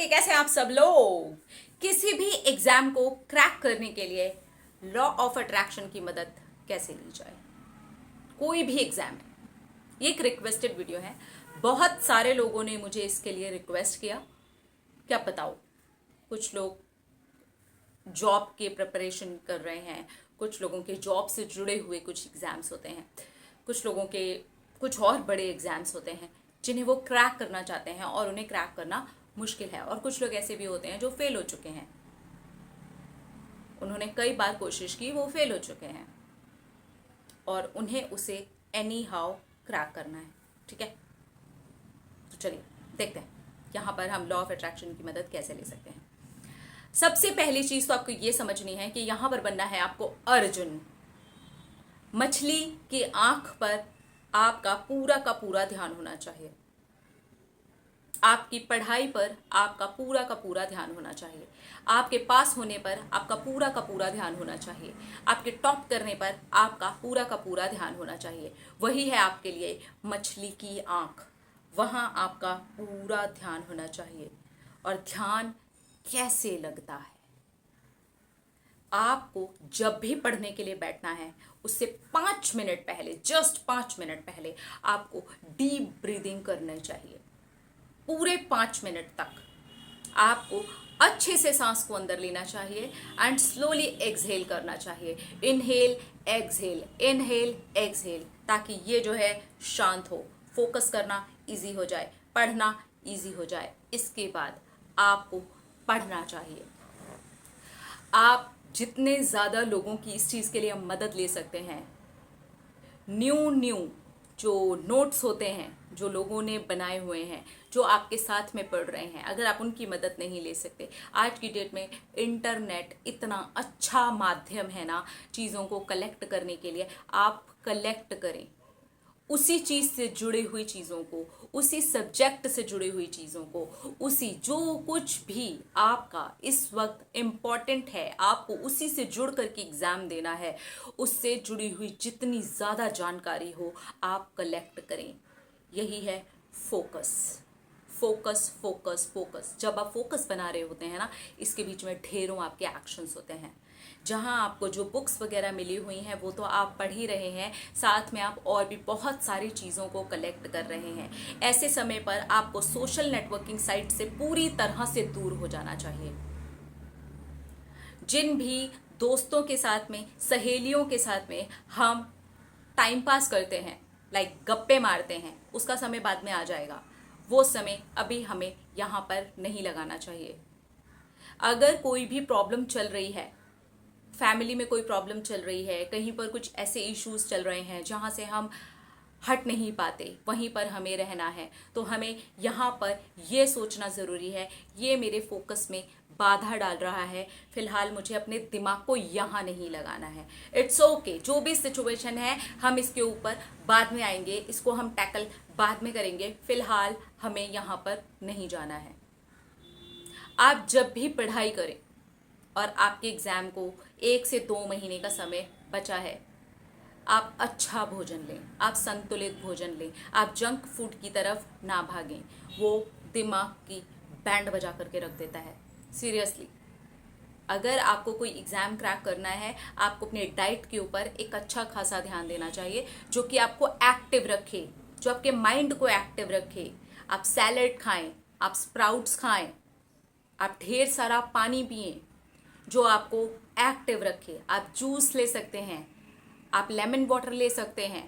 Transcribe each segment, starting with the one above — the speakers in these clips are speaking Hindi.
हाय, कैसे हैं आप सब लोग। किसी भी एग्जाम को क्रैक करने के लिए लॉ ऑफ अट्रैक्शन की मदद कैसे ली जाए। कोई भी एग्जाम है, ये एक रिक्वेस्टेड वीडियो है। बहुत सारे लोगों ने मुझे इसके लिए रिक्वेस्ट किया। क्या बताओ, कुछ लोग जॉब के प्रिपरेशन कर रहे हैं, कुछ लोगों के जॉब से जुड़े हुए कुछ एग्जाम्स होते हैं, कुछ लोगों के कुछ और बड़े एग्जाम्स होते हैं जिन्हें वो क्रैक करना चाहते हैं और उन्हें क्रैक करना मुश्किल है। और कुछ लोग ऐसे भी होते हैं जो फेल हो चुके हैं, उन्होंने कई बार कोशिश की, वो फेल हो चुके हैं और उन्हें उसे एनी हाउ क्रैक करना है। ठीक है, तो चलिए देखते हैं यहाँ पर हम लॉ ऑफ अट्रैक्शन की मदद कैसे ले सकते हैं। सबसे पहली चीज तो आपको ये समझनी है कि यहां पर बनना है आपको अर्जुन। मछली की आंख पर आपका पूरा का पूरा ध्यान होना चाहिए। आपकी पढ़ाई पर आपका पूरा का पूरा ध्यान होना चाहिए। आपके पास होने पर आपका पूरा का पूरा ध्यान होना चाहिए। आपके टॉप करने पर आपका पूरा का पूरा ध्यान होना चाहिए। वही है आपके लिए मछली की आंख। वहां आपका पूरा ध्यान होना चाहिए। और ध्यान कैसे लगता है? आपको जब भी पढ़ने के लिए बैठना है, उससे 5 मिनट पहले, जस्ट 5 मिनट पहले आपको डीप ब्रीदिंग करनी चाहिए। पूरे 5 मिनट तक आपको अच्छे से सांस को अंदर लेना चाहिए एंड स्लोली एक्सहेल करना चाहिए। इनहेल एक्सहेल, इनहेल एक्सहेल, ताकि ये जो है शांत हो, फोकस करना इजी हो जाए, पढ़ना इजी हो जाए। इसके बाद आपको पढ़ना चाहिए। आप जितने ज़्यादा लोगों की इस चीज़ के लिए मदद ले सकते हैं, न्यू जो नोट्स होते हैं जो लोगों ने बनाए हुए हैं, जो आपके साथ में पढ़ रहे हैं, अगर आप उनकी मदद नहीं ले सकते, आज की डेट में इंटरनेट इतना अच्छा माध्यम है ना चीज़ों को कलेक्ट करने के लिए। आप कलेक्ट करें उसी चीज़ से जुड़ी हुई चीज़ों को, उसी सब्जेक्ट से जुड़ी हुई चीज़ों को, उसी जो कुछ भी आपका इस वक्त इम्पॉर्टेंट है, आपको उसी से जुड़ करके एग्ज़ाम देना है, उससे जुड़ी हुई जितनी ज़्यादा जानकारी हो आप कलेक्ट करें। यही है फोकस, फोकस फोकस फोकस। जब आप फोकस बना रहे होते हैं ना, इसके बीच में ढेरों आपके एक्शंस होते हैं। जहां आपको जो बुक्स वगैरह मिली हुई हैं वो तो आप पढ़ ही रहे हैं, साथ में आप और भी बहुत सारी चीज़ों को कलेक्ट कर रहे हैं। ऐसे समय पर आपको सोशल नेटवर्किंग साइट से पूरी तरह से दूर हो जाना चाहिए। जिन भी दोस्तों के साथ में, सहेलियों के साथ में हम टाइम पास करते हैं, लाइक गप्पे मारते हैं, उसका समय बाद में आ जाएगा। वो समय अभी हमें यहाँ पर नहीं लगाना चाहिए। अगर कोई भी प्रॉब्लम चल रही है, फैमिली में कोई प्रॉब्लम चल रही है, कहीं पर कुछ ऐसे इश्यूज चल रहे हैं जहाँ से हम हट नहीं पाते, वहीं पर हमें रहना है, तो हमें यहाँ पर ये सोचना ज़रूरी है, ये मेरे फोकस में बाधा डाल रहा है, फिलहाल मुझे अपने दिमाग को यहाँ नहीं लगाना है। इट्स ओके, जो भी सिचुएशन है हम इसके ऊपर बाद में आएंगे, इसको हम टैकल बाद में करेंगे, फिलहाल हमें यहाँ पर नहीं जाना है। आप जब भी पढ़ाई करें और आपके एग्ज़ाम को 1 से 2 महीने का समय बचा है, आप अच्छा भोजन लें, आप संतुलित भोजन लें, आप जंक फूड की तरफ ना भागें। वो दिमाग की बैंड बजा करके रख देता है। सीरियसली, अगर आपको कोई एग्ज़ाम क्रैक करना है, आपको अपने डाइट के ऊपर एक अच्छा खासा ध्यान देना चाहिए, जो कि आपको एक्टिव रखे, जो आपके माइंड को एक्टिव रखे। आप सैलेड खाएं, आप स्प्राउट्स खाएं, आप ढेर सारा पानी पिएं जो आपको एक्टिव रखे। आप जूस ले सकते हैं, आप लेमन वाटर ले सकते हैं,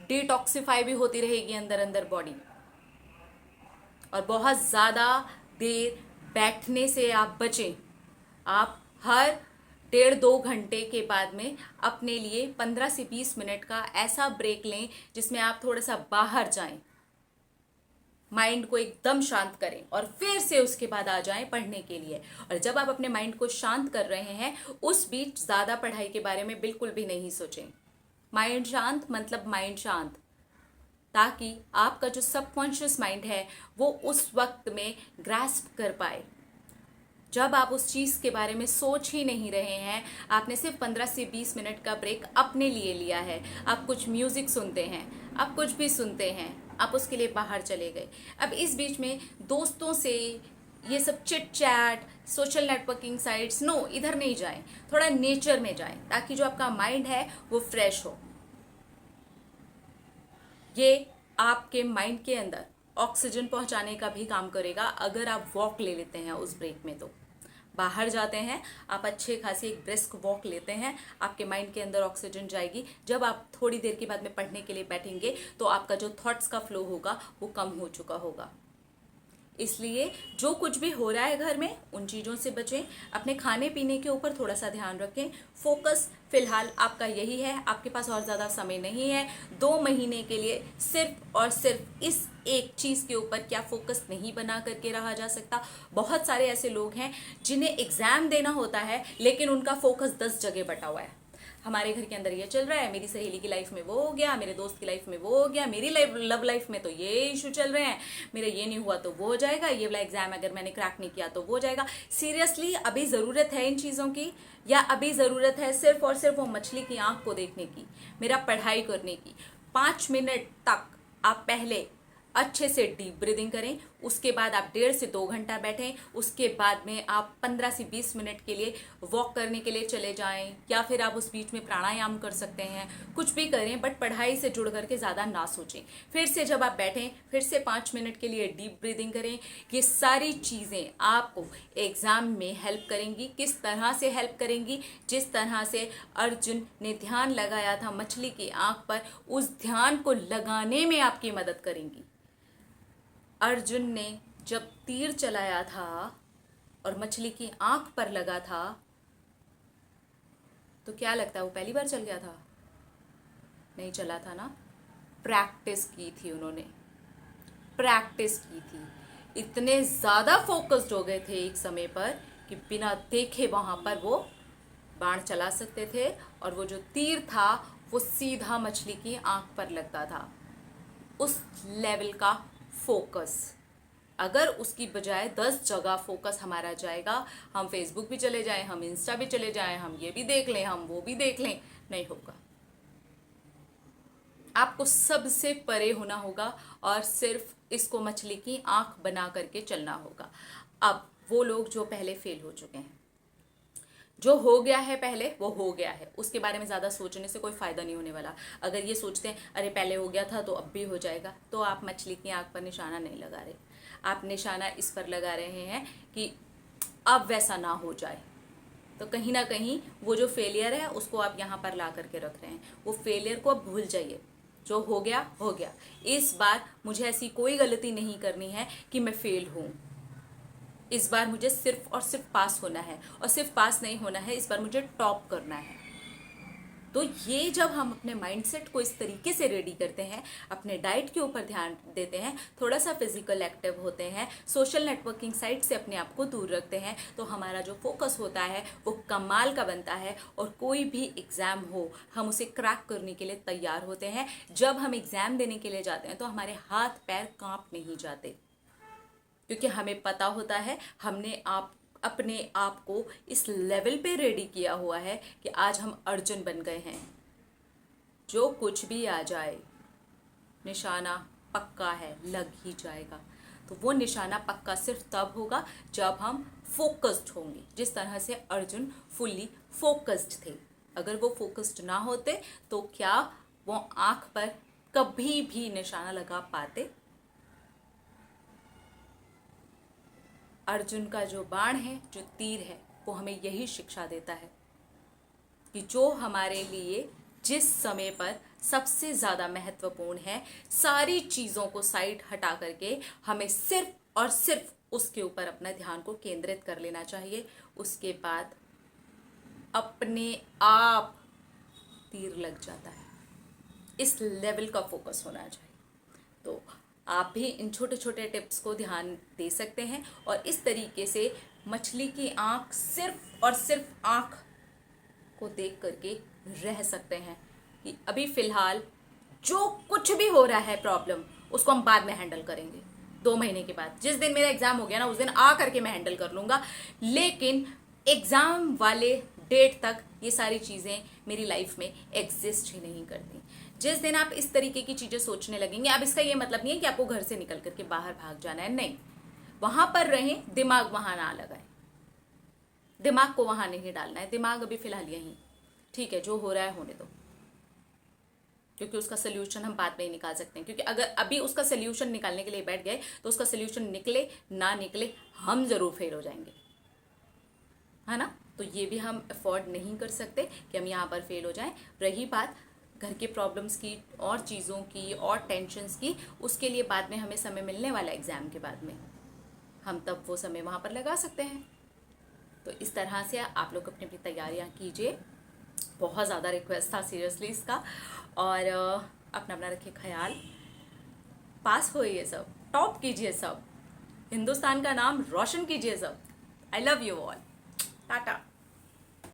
डिटॉक्सिफाई भी होती रहेगी अंदर अंदर बॉडी। और बहुत ज़्यादा देर बैठने से आप बचें। आप हर 1.5-2 घंटे के बाद में अपने लिए 15 से 20 मिनट का ऐसा ब्रेक लें जिसमें आप थोड़ा सा बाहर जाएं, माइंड को एकदम शांत करें और फिर से उसके बाद आ जाएं पढ़ने के लिए। और जब आप अपने माइंड को शांत कर रहे हैं, उस बीच ज़्यादा पढ़ाई के बारे में बिल्कुल भी नहीं सोचें। माइंड शांत मतलब माइंड शांत, ताकि आपका जो सबकॉन्शियस माइंड है वो उस वक्त में ग्रास्प कर पाए। जब आप उस चीज़ के बारे में सोच ही नहीं रहे हैं, आपने सिर्फ 15 से 20 मिनट का ब्रेक अपने लिए लिया है, आप कुछ म्यूज़िक सुनते हैं, आप कुछ भी सुनते हैं, आप उसके लिए बाहर चले गए। अब इस बीच में दोस्तों से ये सब chit chat, social networking sites, no, इधर नहीं जाएं, थोड़ा नेचर में जाएं ताकि जो आपका माइंड है वो फ्रेश हो। ये आपके माइंड के अंदर ऑक्सीजन पहुंचाने का भी काम करेगा अगर आप वॉक ले लेते हैं उस ब्रेक में। तो बाहर जाते हैं आप, अच्छे खासी एक ब्रिस्क वॉक लेते हैं, आपके माइंड के अंदर ऑक्सीजन जाएगी। जब आप थोड़ी देर के बाद में पढ़ने के लिए बैठेंगे तो आपका जो थॉट्स का फ्लो होगा वो कम हो चुका होगा। इसलिए जो कुछ भी हो रहा है घर में उन चीज़ों से बचें, अपने खाने पीने के ऊपर थोड़ा सा ध्यान रखें। फोकस फिलहाल आपका यही है, आपके पास और ज़्यादा समय नहीं है। 2 महीने के लिए सिर्फ और सिर्फ इस एक चीज़ के ऊपर क्या फोकस नहीं बना करके रहा जा सकता। बहुत सारे ऐसे लोग हैं जिन्हें एग्ज़ाम देना होता है लेकिन उनका फोकस 10 जगह बटा हुआ है। हमारे घर के अंदर ये चल रहा है, मेरी सहेली की लाइफ में वो हो गया, मेरे दोस्त की लाइफ में वो हो गया, मेरी लव लाइफ में तो ये इशू चल रहे हैं, मेरा ये नहीं हुआ तो वो हो जाएगा, ये वाला एग्जाम अगर मैंने क्रैक नहीं किया तो वो हो जाएगा। सीरियसली अभी ज़रूरत है इन चीज़ों की, या अभी ज़रूरत है सिर्फ और सिर्फ वो मछली की आंख को देखने की, मेरा पढ़ाई करने की? 5 मिनट तक आप पहले अच्छे से डीप ब्रीदिंग करें, उसके बाद आप 1.5 से 2 घंटा बैठें, उसके बाद में आप 15 से 20 मिनट के लिए वॉक करने के लिए चले जाएं, या फिर आप उस बीच में प्राणायाम कर सकते हैं, कुछ भी करें बट पढ़ाई से जुड़ करके ज़्यादा ना सोचें। फिर से जब आप बैठें फिर से 5 मिनट के लिए डीप ब्रीदिंग करें। ये सारी चीज़ें आपको एग्ज़ाम में हेल्प करेंगी। किस तरह से हेल्प करेंगी? जिस तरह से अर्जुन ने ध्यान लगाया था मछली की आंख पर, उस ध्यान को लगाने में आपकी मदद करेंगी। अर्जुन ने जब तीर चलाया था और मछली की आंख पर लगा था तो क्या लगता है वो पहली बार चल गया था? नहीं चला था ना। प्रैक्टिस की थी उन्होंने, प्रैक्टिस की थी। इतने ज़्यादा फोकस्ड हो गए थे एक समय पर कि बिना देखे वहाँ पर वो बाण चला सकते थे और वो जो तीर था वो सीधा मछली की आंख पर लगता था। उस लेवल का फोकस, अगर उसकी बजाय 10 जगह फोकस हमारा जाएगा, हम फेसबुक भी चले जाएं, हम इंस्टा भी चले जाएं, हम ये भी देख लें, हम वो भी देख लें, नहीं होगा। आपको सबसे परे होना होगा और सिर्फ इसको मछली की आंख बना करके चलना होगा। अब वो लोग जो पहले फेल हो चुके हैं, जो हो गया है पहले वो हो गया है, उसके बारे में ज़्यादा सोचने से कोई फ़ायदा नहीं होने वाला। अगर ये सोचते हैं अरे पहले हो गया था तो अब भी हो जाएगा, तो आप मछली की आंख पर निशाना नहीं लगा रहे, आप निशाना इस पर लगा रहे हैं कि अब वैसा ना हो जाए। तो कहीं ना कहीं वो जो फेलियर है उसको आप यहाँ पर ला करके रख रहे हैं। वो फेलियर को अब भूल जाइए, जो हो गया हो गया। इस बार मुझे ऐसी कोई गलती नहीं करनी है कि मैं फेल हूँ। इस बार मुझे सिर्फ और सिर्फ पास होना है, और सिर्फ पास नहीं होना है, इस बार मुझे टॉप करना है। तो ये जब हम अपने माइंडसेट को इस तरीके से रेडी करते हैं, अपने डाइट के ऊपर ध्यान देते हैं, थोड़ा सा फिजिकल एक्टिव होते हैं, सोशल नेटवर्किंग साइट से अपने आप को दूर रखते हैं, तो हमारा जो फोकस होता है वो कमाल का बनता है। और कोई भी एग्ज़ाम हो हम उसे क्रैक करने के लिए तैयार होते हैं। जब हम एग्ज़ाम देने के लिए जाते हैं तो हमारे हाथ पैर कांप नहीं जाते, क्योंकि हमें पता होता है हमने अपने आप को इस लेवल पे रेडी किया हुआ है कि आज हम अर्जुन बन गए हैं। जो कुछ भी आ जाए निशाना पक्का है, लग ही जाएगा। तो वो निशाना पक्का सिर्फ तब होगा जब हम फोकस्ड होंगे, जिस तरह से अर्जुन फुल्ली फोकस्ड थे। अगर वो फोकस्ड ना होते तो क्या वो आंख पर कभी भी निशाना लगा पाते? अर्जुन का जो बाण है, जो तीर है, वो हमें यही शिक्षा देता है कि जो हमारे लिए जिस समय पर सबसे ज़्यादा महत्वपूर्ण है, सारी चीज़ों को साइड हटा करके हमें सिर्फ और सिर्फ उसके ऊपर अपना ध्यान को केंद्रित कर लेना चाहिए। उसके बाद अपने आप तीर लग जाता है। इस लेवल का फोकस होना चाहिए। तो आप भी इन छोटे छोटे टिप्स को ध्यान दे सकते हैं और इस तरीके से मछली की आंख, सिर्फ और सिर्फ आंख को देख करके रह सकते हैं कि अभी फ़िलहाल जो कुछ भी हो रहा है प्रॉब्लम, उसको हम बाद में हैंडल करेंगे। 2 महीने के बाद जिस दिन मेरा एग्ज़ाम हो गया ना, उस दिन आ करके मैं हैंडल कर लूँगा। लेकिन एग्ज़ाम वाले डेट तक ये सारी चीज़ें मेरी लाइफ में एग्जिस्ट ही नहीं करती। जिस दिन आप इस तरीके की चीजें सोचने लगेंगे, अब इसका ये मतलब नहीं है कि आपको घर से निकल करके बाहर भाग जाना है, नहीं, वहां पर रहें, दिमाग वहां ना लगाएं, दिमाग को वहां नहीं डालना है, दिमाग अभी फिलहाल यहीं, ठीक है, जो हो रहा है होने दो, क्योंकि उसका सोल्यूशन हम बाद में ही निकाल सकते हैं, क्योंकि अगर अभी उसका सोल्यूशन निकालने के लिए बैठ गए तो उसका सोल्यूशन निकले ना निकले हम जरूर फेल हो जाएंगे, है ना। तो ये भी हम अफोर्ड नहीं कर सकते कि हम यहाँ पर फेल हो जाएं। रही बात घर के प्रॉब्लम्स की और चीज़ों की और टेंशन्स की, उसके लिए बाद में हमें समय मिलने वाला एग्ज़ाम के बाद में, हम तब वो समय वहाँ पर लगा सकते हैं। तो इस तरह से आप लोग अपनी अपनी तैयारियाँ कीजिए, बहुत ज़्यादा रिक्वेस्ट था सीरियसली इसका, और अपना अपना रखिए ख्याल, पास होइए सब, टॉप कीजिए सब, हिंदुस्तान का नाम रोशन कीजिए सब। I love you all, Tata.